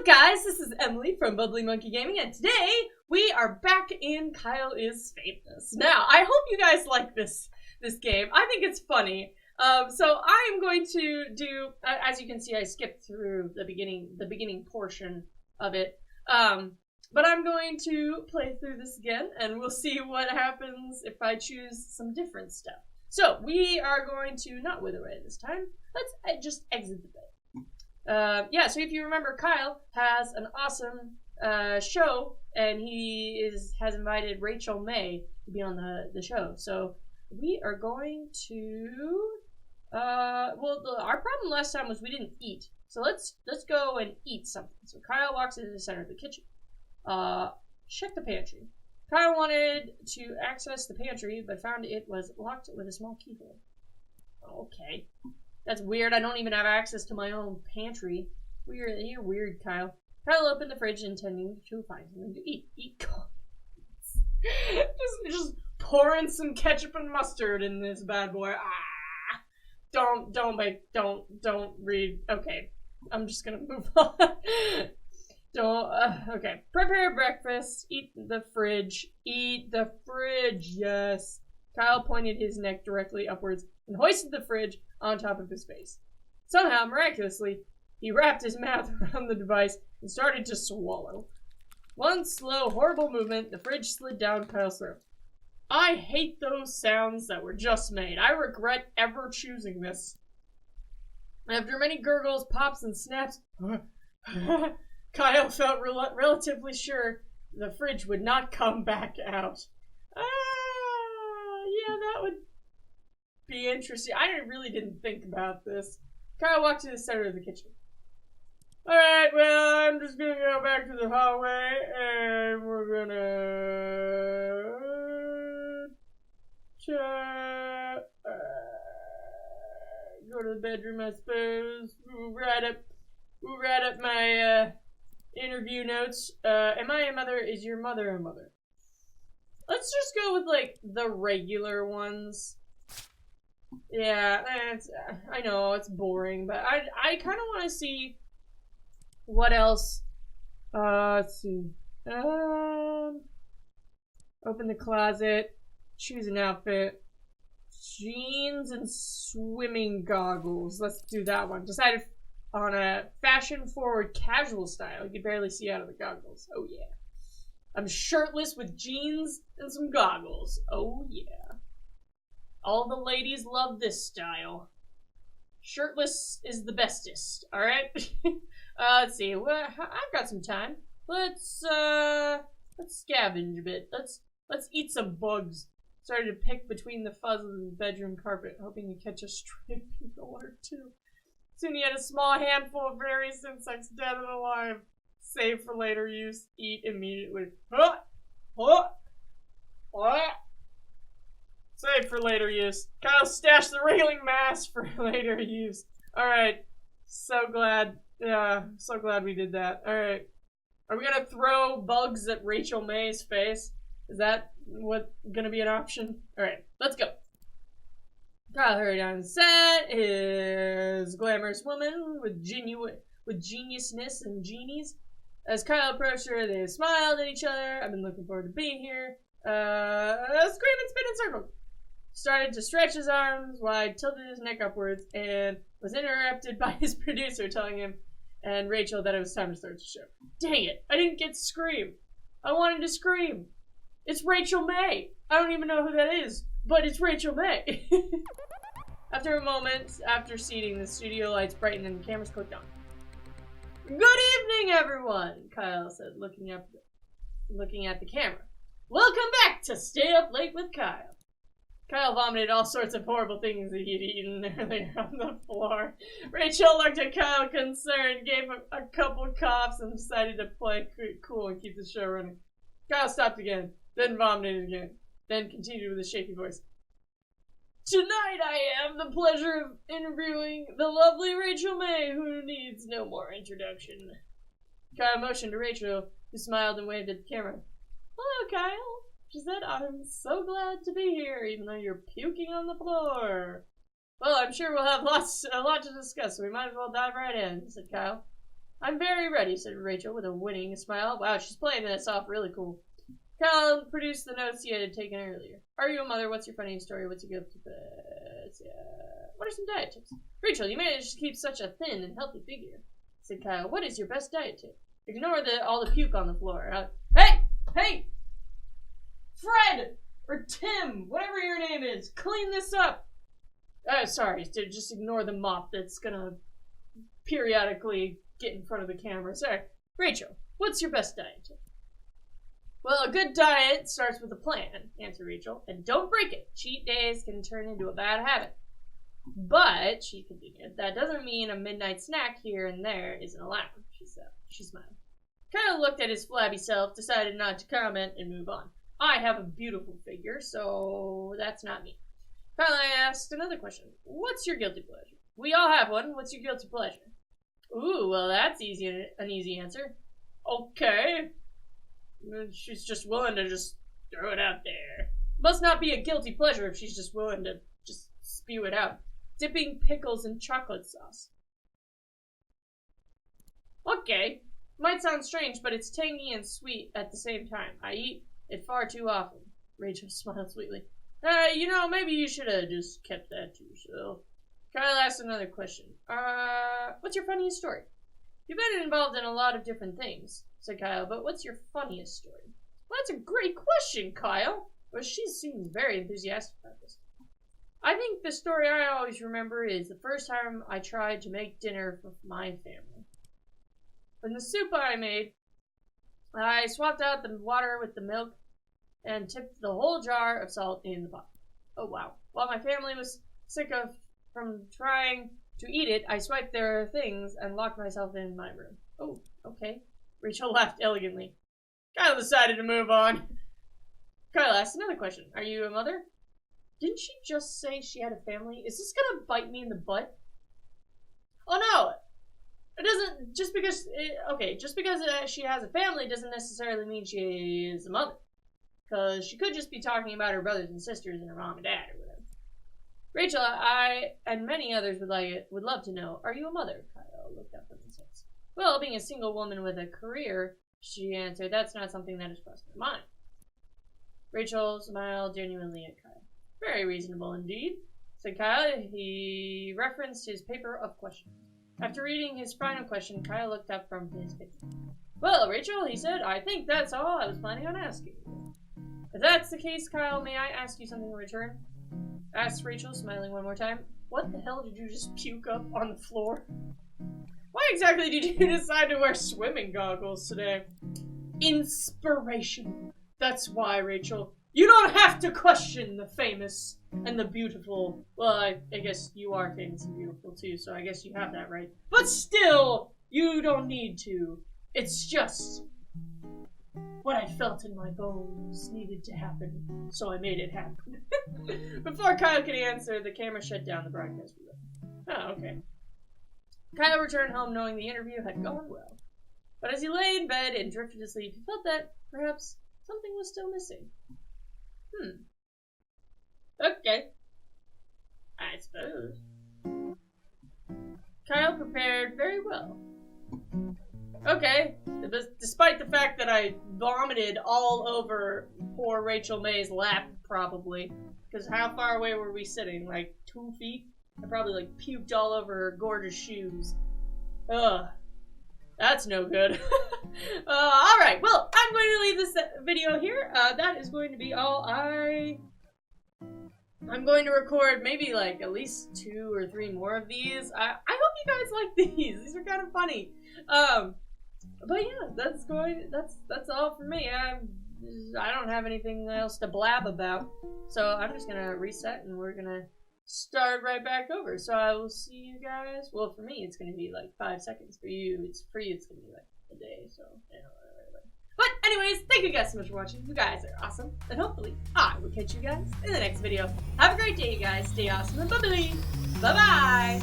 up, guys? This is Emily from Bubbly Monkey Gaming, and today we are back in Kyle is Famous. Now, I hope you guys like this game. I think it's funny. So I'm going to do, as you can see, I skipped through the beginning portion of it. But I'm going to play through this again, and we'll see what happens if I choose some different stuff. So we are going to not wither away this time. Let's just exit the bed. Yeah, so if you remember, Kyle has an awesome show, and he has invited Rachel May to be on the show. So we are going to, our problem last time was we didn't eat. So let's go and eat something. So Kyle walks into the center of the kitchen. Check the pantry. Kyle wanted to access the pantry, but found it was locked with a small keyhole. Okay. That's weird. I don't even have access to my own pantry. Weird. You're weird, Kyle. Kyle opened the fridge intending to find something to eat. just pouring some ketchup and mustard in this bad boy. Don't read. Okay. I'm just gonna move on. Okay. Prepare breakfast. Eat the fridge. Eat the fridge, yes. Kyle pointed his neck directly upwards and hoisted the fridge on top of his face. Somehow, miraculously, he wrapped his mouth around the device and started to swallow. One slow, horrible movement, the fridge slid down Kyle's throat. I hate those sounds that were just made. I regret ever choosing this. After many gurgles, pops, and snaps, Kyle felt relatively sure the fridge would not come back out. Yeah, that would be interesting. I really didn't think about this. Kyle walked to the center of the kitchen. Alright, well, I'm just gonna go back to the hallway, and we're gonna go to the bedroom, I suppose. We'll write up my interview notes. Am I a mother? Is your mother a mother? Let's just go with, like, the regular ones. Yeah, I know, it's boring, but I kind of want to see what else. Let's see. Open the closet. Choose an outfit. Jeans and swimming goggles. Let's do that one. Decided on a fashion-forward casual style. You can barely see out of the goggles. Oh, yeah. I'm shirtless with jeans and some goggles. Oh, yeah. All the ladies love this style. Shirtless is the bestest, alright? Let's see. Well, I've got some time. Let's scavenge a bit. Let's eat some bugs. Started to pick between the fuzz of the bedroom carpet, hoping to catch a stray beetle or two. Soon he had a small handful of various insects, dead and alive. Save for later use. Eat immediately. Save for later use. Kyle stashed the wriggling mass for later use. Alright. So glad we did that. Alright. Are we gonna throw bugs at Rachel May's face? Is that gonna be an option? Alright, let's go. Kyle hurried on set. His glamorous woman with geniusness and genies. As Kyle approached her, they smiled at each other. I've been looking forward to being here. Scream and spin in circles. Started to stretch his arms wide, tilted his neck upwards, and was interrupted by his producer telling him and Rachel that it was time to start the show. Dang it, I didn't get to scream. I wanted to scream. It's Rachel May. I don't even know who that is, but it's Rachel May. After a moment, after seating, the studio lights brightened and the cameras clicked on. Good evening, everyone, Kyle said, looking at the camera. Welcome back to Stay Up Late with Kyle. Kyle vomited all sorts of horrible things that he'd eaten earlier on the floor. Rachel looked at Kyle concerned, gave him a couple coughs, and decided to play cool and keep the show running. Kyle stopped again, then vomited again, then continued with a shaky voice. Tonight I have the pleasure of interviewing the lovely Rachel May, who needs no more introduction. Kyle motioned to Rachel, who smiled and waved at the camera. Hello, Kyle. She said, I'm so glad to be here, even though you're puking on the floor. Well, I'm sure we'll have a lot to discuss, so we might as well dive right in, said Kyle. I'm very ready, said Rachel with a winning smile. Wow, she's playing this off really cool. Kyle produced the notes he had taken earlier. Are you a mother? What's your funny story? What's your gift? What are some diet tips? Rachel, you managed to keep such a thin and healthy figure, said Kyle. What is your best diet tip? Ignore all the puke on the floor. Hey! Fred! Or Tim! Whatever your name is! Clean this up! Sorry, just ignore the mop that's gonna periodically get in front of the camera. Sorry. Rachel, what's your best diet tip? Well, a good diet starts with a plan, answered Rachel, and don't break it. Cheat days can turn into a bad habit. But, she continued, that doesn't mean a midnight snack here and there isn't allowed, she said. She smiled. Kyle looked at his flabby self, decided not to comment, and move on. I have a beautiful figure, so that's not me. Kyle asked another question. What's your guilty pleasure? We all have one. What's your guilty pleasure? Ooh, well, that's an easy answer. Okay. She's just willing to just throw it out there. Must not be a guilty pleasure if she's just willing to just spew it out. Dipping pickles in chocolate sauce. Okay. Might sound strange, but it's tangy and sweet at the same time. I eat it far too often. Rachel smiled sweetly. Maybe you should have just kept that to yourself. Kyle asked another question. What's your funniest story? You've been involved in a lot of different things, said Kyle, but what's your funniest story? Well, that's a great question, Kyle. Well, she seems very enthusiastic about this. I think the story I always remember is the first time I tried to make dinner for my family. In the soup I made, I swapped out the water with the milk and tipped the whole jar of salt in the pot. Oh, wow. While my family was sick from trying to eat it, I swiped their things and locked myself in my room. Oh, okay. Rachel laughed elegantly. Kyle decided to move on. Kyle asked another question. Are you a mother? Didn't she just say she had a family? Is this gonna bite me in the butt? Oh no! It doesn't, just because she has a family doesn't necessarily mean she is a mother. Because she could just be talking about her brothers and sisters and her mom and dad or whatever. Rachel, I and many others would love to know, are you a mother? Kyle looked up at the sense. Well, being a single woman with a career, she answered, that's not something that has crossed my mind. Rachel smiled genuinely at Kyle. Very reasonable indeed, said Kyle. He referenced his paper of questions. After reading his final question, Kyle looked up from his paper. Well, Rachel, he said, I think that's all I was planning on asking you. If that's the case, Kyle, may I ask you something in return? Asked Rachel, smiling one more time. What the hell did you just puke up on the floor? Why exactly did you decide to wear swimming goggles today? Inspiration. That's why, Rachel. You don't have to question the famous and the beautiful. Well, I guess you are famous and beautiful too, so I guess you have that right. But still, you don't need to. It's just what I felt in my bones needed to happen, so I made it happen. Before Kyle could answer, the camera shut down the broadcast. Oh, okay. Kyle returned home knowing the interview had gone well. But as he lay in bed and drifted to sleep, he felt that perhaps something was still missing. Okay. I suppose. Kyle prepared very well. Okay, despite the fact that I vomited all over poor Rachel May's lap, probably. Because how far away were we sitting? Like 2 feet? I probably puked all over her gorgeous shoes. Ugh. That's no good. Alright, well, I'm going to leave this video here. That is going to be all I'm going to record maybe at least 2 or 3 more of these. I hope you guys like these. These are kind of funny. But yeah, that's all for me. I don't have anything else to blab about. So I'm just gonna reset and we're gonna start right back over. So I will see you guys. Well, for me, it's gonna be 5 seconds. For you, it's gonna be a day. So, whatever. But anyways, thank you guys so much for watching. You guys are awesome. And hopefully, I will catch you guys in the next video. Have a great day, you guys. Stay awesome and bubbly. Bye-bye.